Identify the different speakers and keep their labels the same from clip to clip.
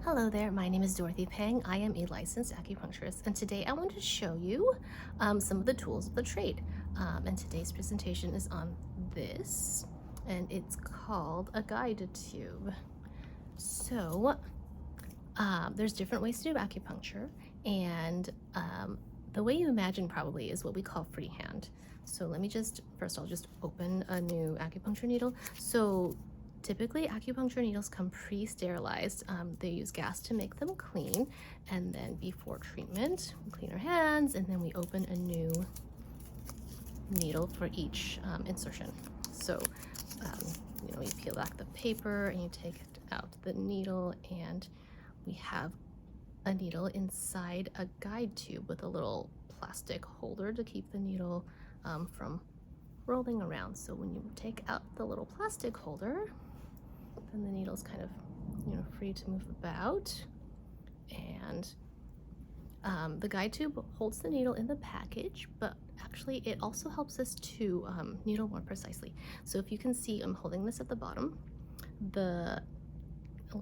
Speaker 1: Hello there, my name is Dorothy Pang. I am a licensed acupuncturist, and today I wanted to show you some of the tools of the trade. And today's presentation is on this, and it's called a guide tube. So there's different ways to do acupuncture, and the way you imagine probably is what we call freehand. So let me just, first I'll just open a new acupuncture needle. So typically acupuncture needles come pre-sterilized. They use gas to make them clean, and then before treatment, we clean our hands, and then we open a new needle for each insertion. So you peel back the paper and you take out the needle, and we have a needle inside a guide tube with a little plastic holder to keep the needle from rolling around. So when you take out the little plastic holder, then the needle's kind of free to move about, and the guide tube holds the needle in the package, but actually it also helps us to needle more precisely. So if you can see, I'm holding this at the bottom. The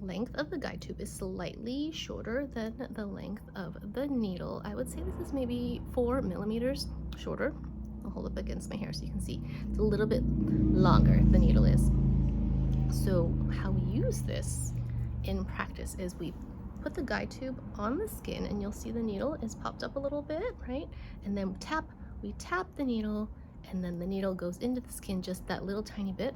Speaker 1: length of the guide tube is slightly shorter than the length of the needle. I would say this is maybe 4 millimeters shorter. I'll hold up against my hair so you can see. It's a little bit longer, the needle is. So how we use this in practice is we put the guide tube on the skin, and you'll see the needle is popped up a little bit, right? And then we tap the needle, and then the needle goes into the skin just that little tiny bit.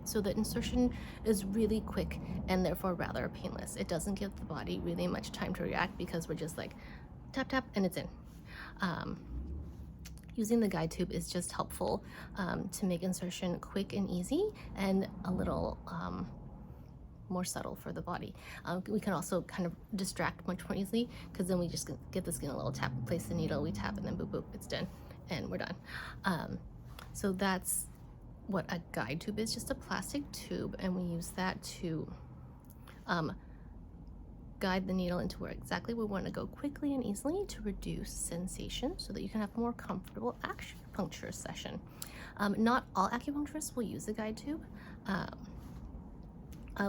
Speaker 1: So the insertion is really quick and therefore rather painless. It doesn't give the body really much time to react because we're just like tap, tap, and it's in. Using the guide tube is just helpful to make insertion quick and easy, and a little more subtle for the body. We can also kind of distract much more easily, because then we just get the skin a little tap, place the needle, we tap, and then boop, boop, it's done, and we're done. So that's what a guide tube is, just a plastic tube, and we use that to guide the needle into where exactly we want to go quickly and easily to reduce sensation so that you can have a more comfortable acupuncture session. Not all acupuncturists will use a guide tube.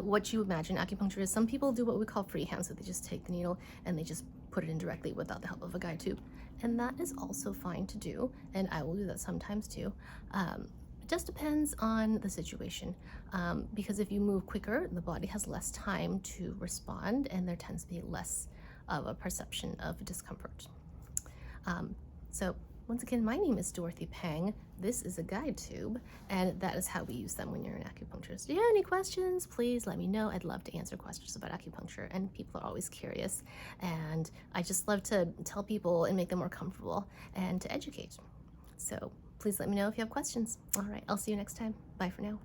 Speaker 1: What you imagine acupuncture is, some people do what we call freehand, so they just take the needle and they just put it in directly without the help of a guide tube, and that is also fine to do, and I will do that sometimes too. It just depends on the situation, because if you move quicker, the body has less time to respond, and there tends to be less of a perception of discomfort. So once again, my name is Dorothy Pang. This is a guide tube, and that is how we use them when you're an acupuncturist. Do you have any questions? Please let me know. I'd love to answer questions about acupuncture, and people are always curious, and I just love to tell people and make them more comfortable and to educate. So please let me know if you have questions. All right, I'll see you next time. Bye for now.